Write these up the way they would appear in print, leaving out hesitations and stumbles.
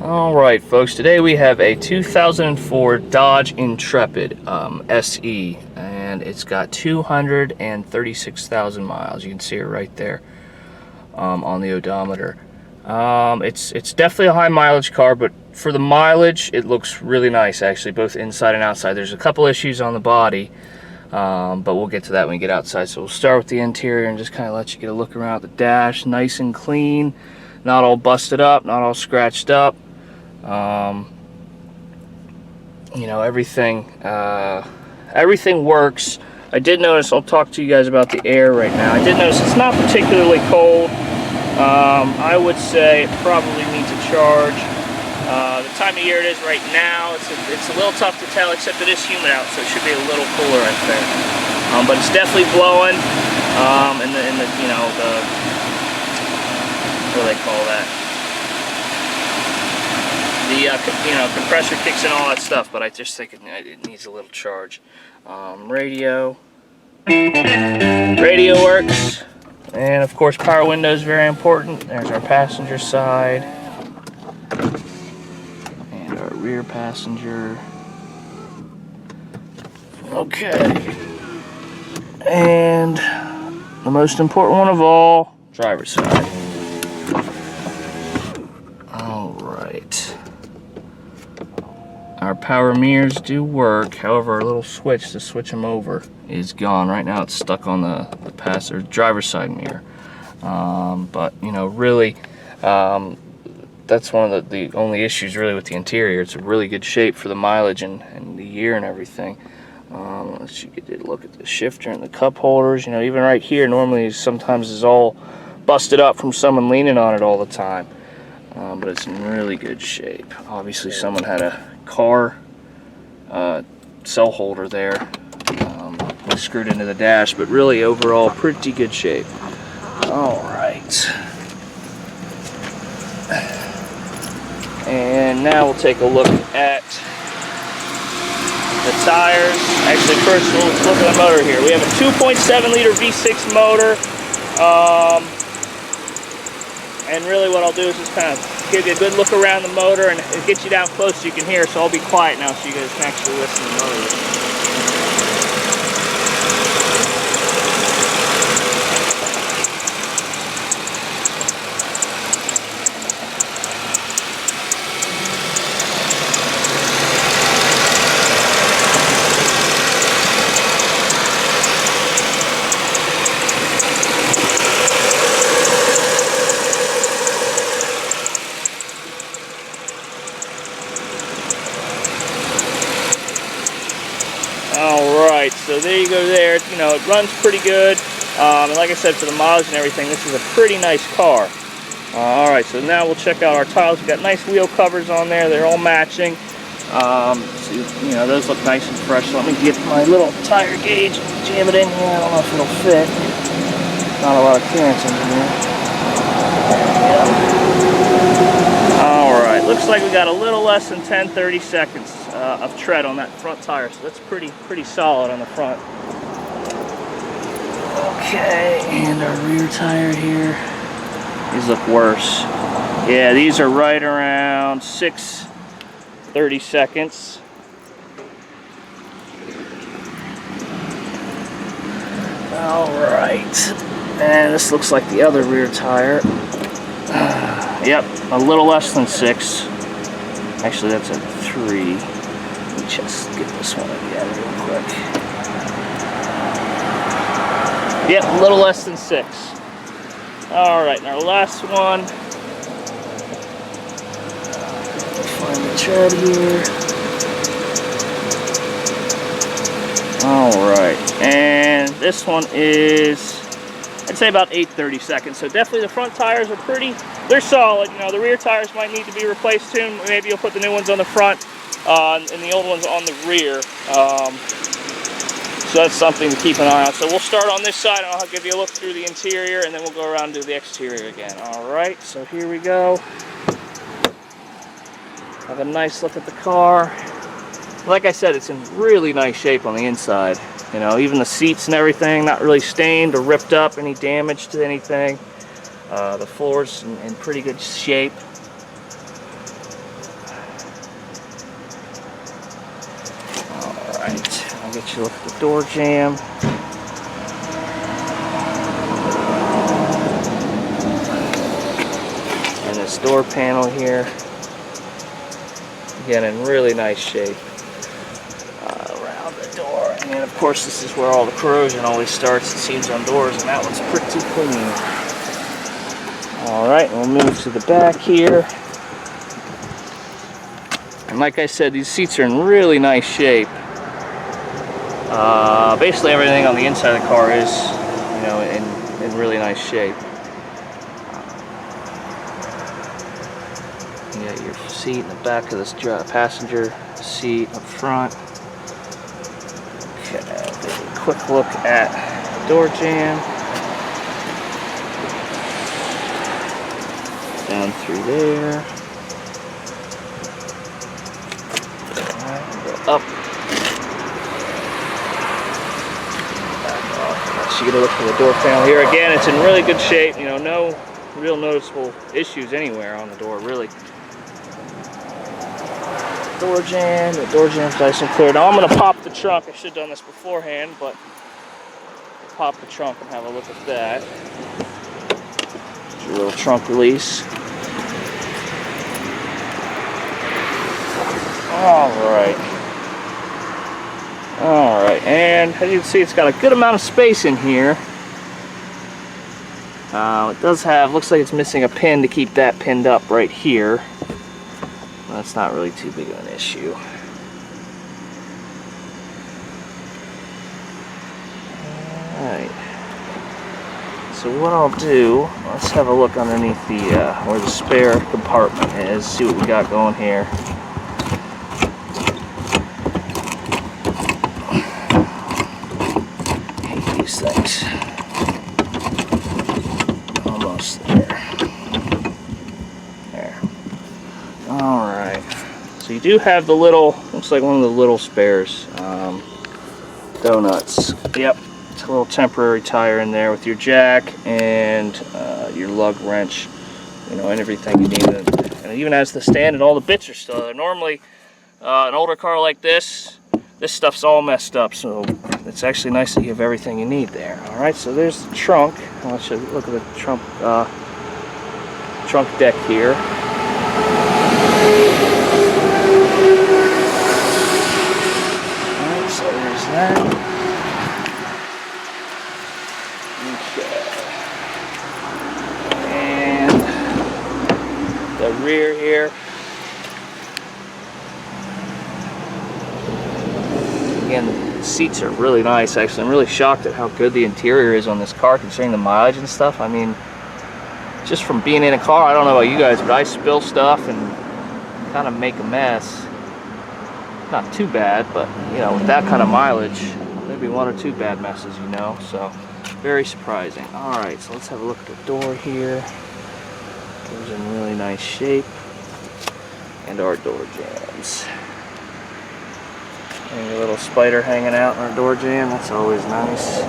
Alright folks, today we have a 2004 Dodge Intrepid SE, and it's got 236,000 miles. You can see it right there on the odometer. It's definitely a high mileage car, but for the mileage it looks really nice actually, both inside and outside. There's a couple issues on the body, but we'll get to that when we get outside. So we'll start with the interior and just kind of let you get a look around the dash. Nice and clean, not all busted up, not all scratched up. You know, everything works. I did notice, I'll talk to you guys about the air right now. I did notice it's not particularly cold. I would say it probably needs a charge. The time of year it is right now, it's a little tough to tell, except it is humid out, so it should be a little cooler, I think. But it's definitely blowing. In the you know, what do they call that? The you know, compressor kicks in, all that stuff, but I just think it needs a little charge. Radio works, and of course power window is very important. There's our passenger side and our rear passenger. Okay, and the most important one of all, driver's side. All right. Our power mirrors do work, however our little switch to switch them over is gone. Right now it's stuck on the driver's side mirror. But you know, really, that's one of the only issues really with the interior. It's a really good shape for the mileage and the year and everything. Let's get a look at the shifter and the cup holders. You know, even right here normally sometimes is all busted up from someone leaning on it all the time. But it's in really good shape. Obviously someone had a car cell holder there screwed into the dash, but really overall pretty good shape. All right, and now we'll take a look at the tires. Actually, first we'll look at the motor here. We have a 2.7 liter V6 motor, and really what I'll do is just kind of give you a good look around the motor and get you down close so you can hear. So I'll be quiet now so you guys can actually listen to the motor. Alright, so there you go there. You know, it runs pretty good. And like I said, for the mileage and everything, this is a pretty nice car. Alright, so now we'll check out our tires. We've got nice wheel covers on there. They're all matching. So, you know, those look nice and fresh. So let me get my little tire gauge and jam it in here. I don't know if it'll fit. Not a lot of clearance in here. Alright, looks like we got a little less than 30 seconds of tread on that front tire, so that's pretty solid on the front. Okay, and our rear tire here. These look worse. Yeah, these are right around 30 seconds. Alright, and this looks like the other rear tire. Yep, a little less than 6. Actually, that's a 3. Let me just get this one again real quick. Yep, a little less than 6. Alright, and our last one. Find the tread here. Alright, and this one is, I'd say about 30 seconds. So definitely the front tires are they're solid. You know, the rear tires might need to be replaced soon. Maybe you'll put the new ones on the front and the old ones on the rear. So that's something to keep an eye on. So we'll start on this side and I'll give you a look through the interior and then we'll go around and do the exterior again. Alright, so here we go. Have a nice look at the car. Like I said, it's in really nice shape on the inside. You know, even the seats and everything, not really stained or ripped up, any damage to anything. The floor's in pretty good shape. get you a look at the door jamb. And this door panel here. Again, in really nice shape. Around the door. And of course, this is where all the corrosion always starts, it seems, on doors, and that one's pretty clean. Alright, we'll move to the back here. And like I said, these seats are in really nice shape. Basically everything on the inside of the car is, you know, in really nice shape. You got your seat in the back of this passenger seat up front. Okay, take a quick look at the door jamb. Down through there. Alright, go up. Back off. So you get a look at the door panel here. Again, it's in really good shape. You know, no real noticeable issues anywhere on the door, really. Door jamb. The door jamb's nice and clear. Now I'm going to pop the trunk. I should have done this beforehand, but I'll pop the trunk and have a look at that. Your little trunk release. Alright, and as you can see, it's got a good amount of space in here. It does have, looks like it's missing a pin to keep that pinned up right here. That's not really too big of an issue. Alright. So what I'll do, let's have a look underneath the, where the spare compartment is, see what we got going here. I hate these things. Almost there. There. Alright. So you do have the little, looks like one of the little spares, donuts. Yep. A little temporary tire in there with your jack and your lug wrench, you know, and everything you need. And it even has the stand and all the bits are still there. Normally, an older car like this stuff's all messed up, so it's actually nice that you have everything you need there. All right, so there's the trunk. I'll let you look at the trunk deck here. All right, so there's that. The rear here. Again, the seats are really nice. Actually, I'm really shocked at how good the interior is on this car, considering the mileage and stuff. I mean, just from being in a car, I don't know about you guys, but I spill stuff and kind of make a mess. Not too bad, but you know, with that kind of mileage, maybe one or two bad messes, you know. So, very surprising. All right, so let's have a look at the door here. Door's in really nice shape, and our door jambs. And a little spider hanging out in our door jamb, that's always nice.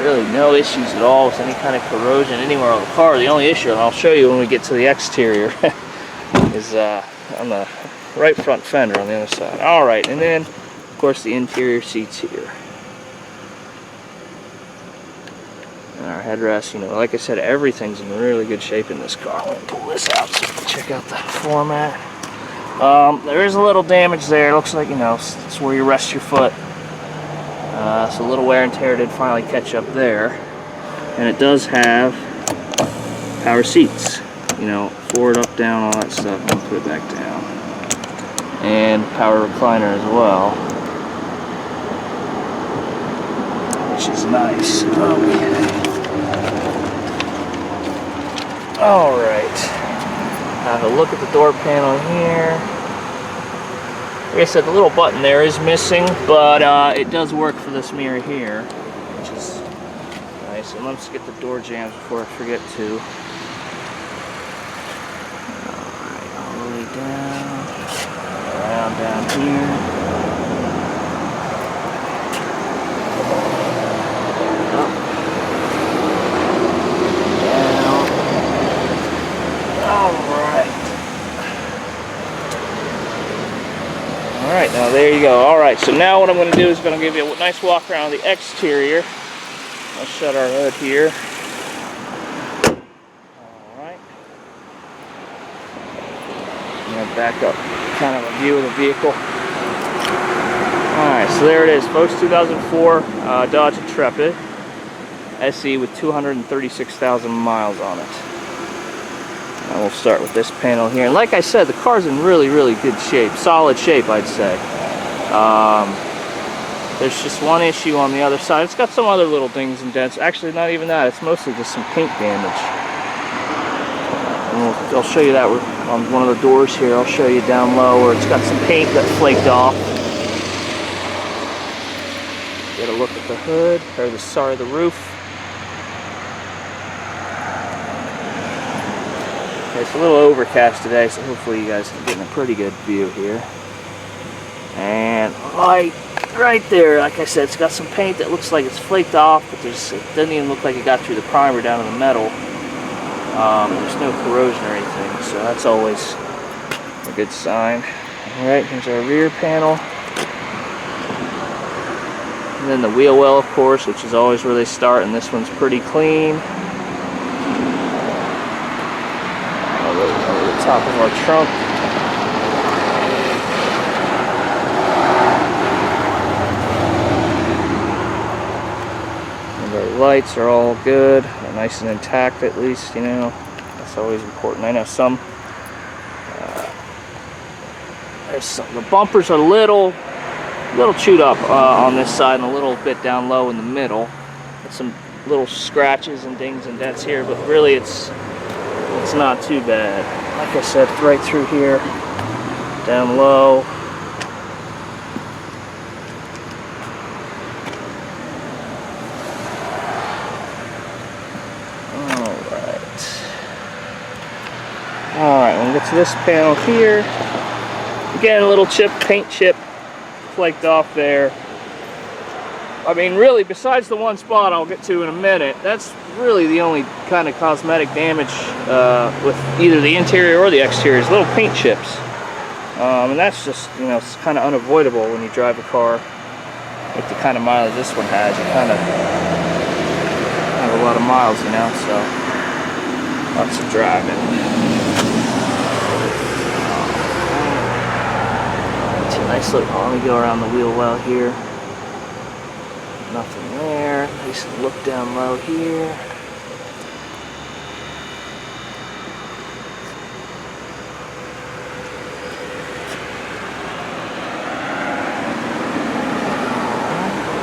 Really no issues at all with any kind of corrosion anywhere on the car. The only issue, and I'll show you when we get to the exterior, is on the right front fender on the other side. Alright, and then of course the interior seats here. And our headrest, you know, like I said, everything's in really good shape in this car. I'm going to pull this out so we can check out the floor mat. There is a little damage there. It looks like, you know, it's where you rest your foot. So a little wear and tear did finally catch up there. And it does have power seats. You know, forward, up, down, all that stuff. I'm going to put it back down. And power recliner as well, which is nice. Okay. Alright. Have a look at the door panel here. Like I said, the little button there is missing, but it does work for this mirror here, which is nice. And let's get the door jambs before I forget to. Alright, all the way down. Around down here. Up. Down. there you go. All right, so now what I'm going to do is going to give you a nice walk around the exterior. I'll shut our hood here. All right. I'm going to back up kind of a view of the vehicle. All right, so there it is, folks. 2004 Dodge Intrepid SE with 236,000 miles on it. And we'll start with this panel here. And like I said, the car's in really, really good shape. Solid shape, I'd say. There's just one issue on the other side. It's got some other little dings and dents. Actually, not even that. It's mostly just some paint damage. And I'll show you that on one of the doors here. I'll show you down low where it's got some paint that flaked off. Get a look at the hood, or the roof. It's a little overcast today, so hopefully you guys can get a pretty good view here. And right there, like I said, it's got some paint that looks like it's flaked off, but it doesn't even look like it got through the primer down to the metal. There's no corrosion or anything, so that's always a good sign. Alright, here's our rear panel. And then the wheel well, of course, which is always where they start, and this one's pretty clean. Over the top of our trunk. And our lights are all good. They're nice and intact, at least, you know. That's always important. I know some the bumpers are a little chewed up on this side and a little bit down low in the middle. With some little scratches and dings and dents here, but really it's not too bad. Like I said, right through here, down low. Alright, we'll get to this panel here. Again, a little paint chip flaked off there. I mean, really, besides the one spot I'll get to in a minute, that's really the only kind of cosmetic damage with either the interior or the exterior is little paint chips. And that's just, you know, it's kind of unavoidable when you drive a car with the kind of mileage this one has. You kind of have a lot of miles, you know, so lots of driving. It's a nice look. Let me go around the wheel well here. Nothing there. Nice look down low here.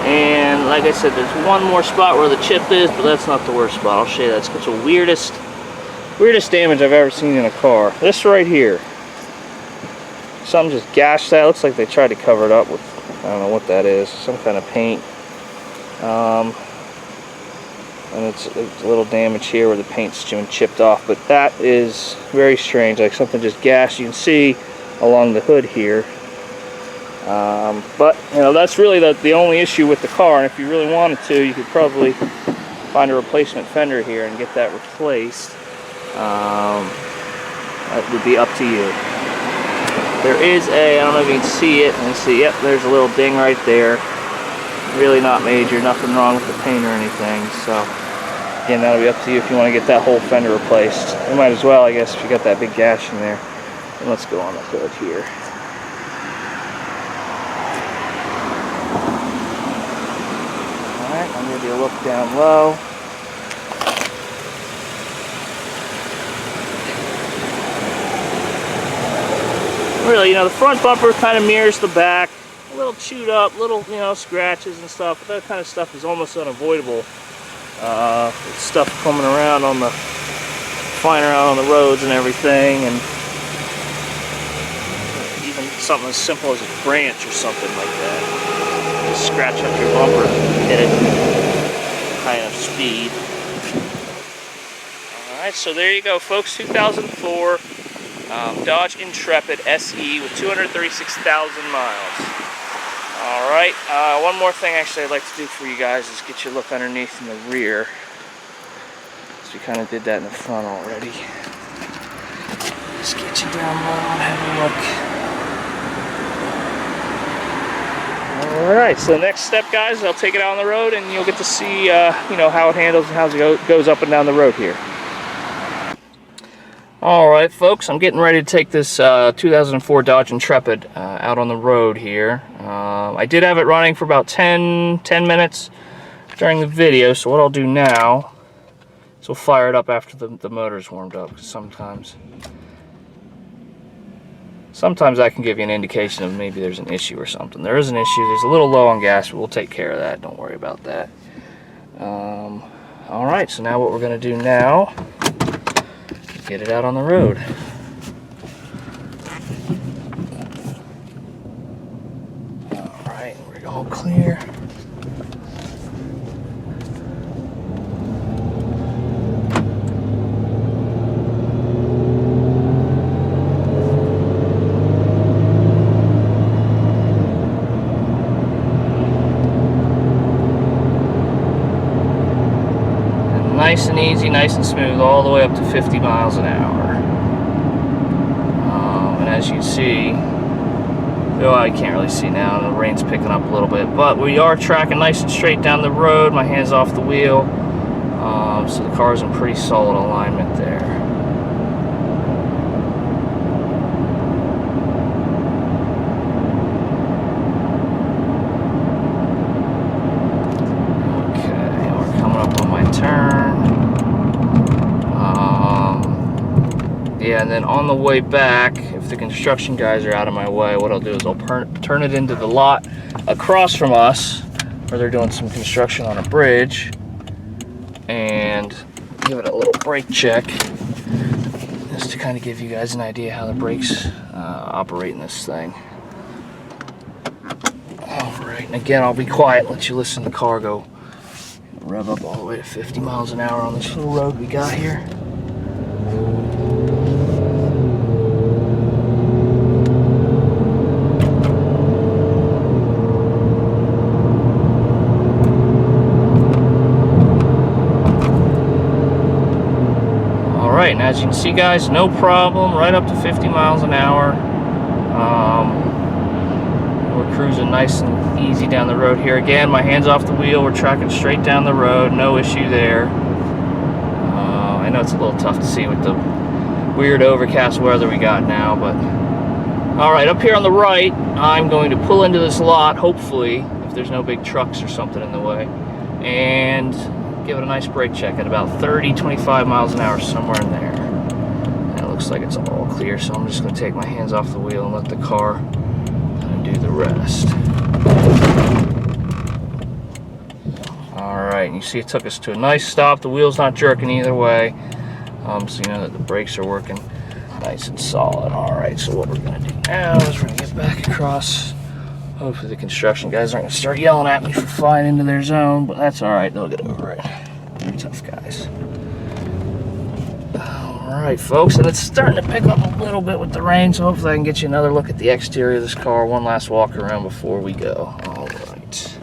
And like I said, there's one more spot where the chip is, but that's not the worst spot. I'll show you that. It's the weirdest damage I've ever seen in a car. This right here. Something just gashed that. Looks like they tried to cover it up with, I don't know what that is, some kind of paint. And it's a little damage here where the paint's been chipped off, but that is very strange, like something just gashed. You can see along the hood here. But you know, that's really the only issue with the car, and if you really wanted to, you could probably find a replacement fender here and get that replaced. That would be up to you. There is I don't know if you can see it, and see, yep, there's a little ding right there. Really not major, nothing wrong with the paint or anything, so again, that'll be up to you if you want to get that whole fender replaced. You might as well, I guess, if you got that big gash in there. And let's go on the hood here. Alright, I'll give you a look down low. Really, you know, the front bumper kind of mirrors the back. A little chewed up, little, you know, scratches and stuff, but that kind of stuff is almost unavoidable. With stuff coming around flying around on the roads and everything, and even something as simple as a branch or something like that. Just scratch up your bumper and hit it high enough speed. Alright, so there you go, folks. 2004 Dodge Intrepid SE with 236,000 miles. Alright, one more thing actually I'd like to do for you guys is get you a look underneath in the rear. So we kind of did that in the front already. Just get you down low and have a look. Alright, so the next step, guys, I'll take it out on the road and you'll get to see you know, how it handles and how it goes up and down the road here. Alright folks, I'm getting ready to take this 2004 Dodge Intrepid out on the road here. I did have it running for about 10 minutes during the video, so what I'll do now is we'll fire it up after the motor's warmed up. Sometimes I can give you an indication of maybe there's an issue or something. There is an issue, there's a little low on gas, but we'll take care of that, don't worry about that. Alright, so now what we're going to do now, get it out on the road. Alright, we're all clear. Nice and easy, nice and smooth, all the way up to 50 miles an hour. And as you see, oh, I can't really see now, the rain's picking up a little bit, but we are tracking nice and straight down the road, my hand's off the wheel, so the car's in pretty solid alignment there. Okay, we're coming up on my turn. Yeah, and then on the way back, if the construction guys are out of my way, what I'll do is I'll turn it into the lot across from us, where they're doing some construction on a bridge, and give it a little brake check, just to kind of give you guys an idea how the brakes operate in this thing. Alright, and again, I'll be quiet, let you listen to the car go rev up all the way to 50 miles an hour on this little road we got here. Alright, and as you can see, guys, no problem, right up to 50 miles an hour. We're cruising nice and easy down the road here. Again, my hand's off the wheel, we're tracking straight down the road, no issue there. I know it's a little tough to see with the weird overcast weather we got now, but alright, up here on the right, I'm going to pull into this lot, hopefully, if there's no big trucks or something in the way, and give it a nice brake check at about 30-25 miles an hour, somewhere in there. And it looks like it's all clear, so I'm just going to take my hands off the wheel and let the car kind of do the rest. Alright, and you see it took us to a nice stop. The wheel's not jerking either way, so you know that the brakes are working nice and solid. Alright, so what we're going to do now is we're going to get back across. Hopefully the construction guys aren't going to start yelling at me for flying into their zone, but that's alright, they'll get over it. They're tough guys. Alright folks, and it's starting to pick up a little bit with the rain, so hopefully I can get you another look at the exterior of this car, one last walk around before we go. Alright.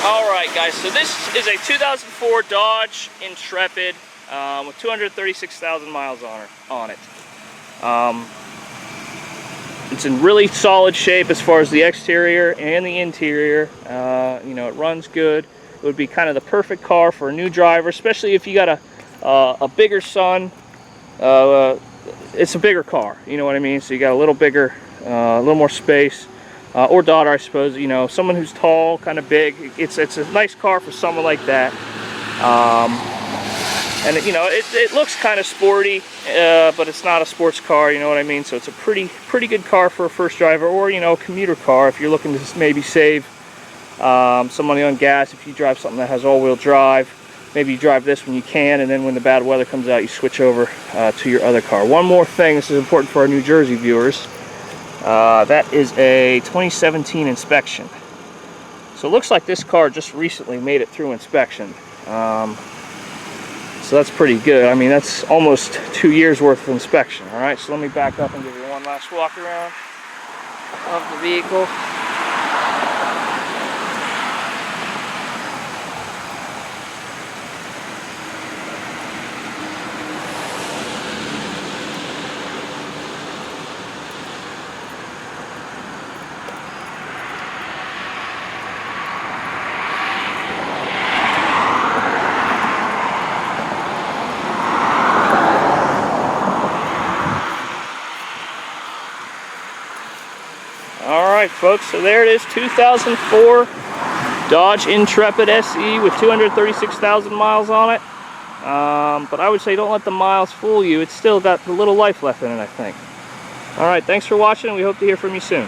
Alright guys, so this is a 2004 Dodge Intrepid with 236,000 miles on it. It's in really solid shape as far as the exterior and the interior. You know, it runs good. It would be kind of the perfect car for a new driver, especially if you got a bigger son. It's a bigger car, you know what I mean? So you got a little bigger, a little more space. Or daughter, I suppose, you know, someone who's tall, kind of big. It's a nice car for someone like that. And you know, it looks kind of sporty, but it's not a sports car, you know what I mean? So it's a pretty good car for a first driver, or you know, a commuter car if you're looking to maybe save some money on gas. If you drive something that has all-wheel drive, maybe you drive this when you can, and then when the bad weather comes out, you switch over to your other car. One more thing, this is important for our New Jersey viewers. That is a 2017 inspection. So it looks like this car just recently made it through inspection. So that's pretty good. I mean, that's almost 2 years worth of inspection. All right, so let me back up and give you one last walk around of the vehicle. folks. So there it is, 2004 Dodge Intrepid SE with 236,000 miles on it. But I would say don't let the miles fool you. It's still got a little life left in it, I think. All right, thanks for watching. We hope to hear from you soon.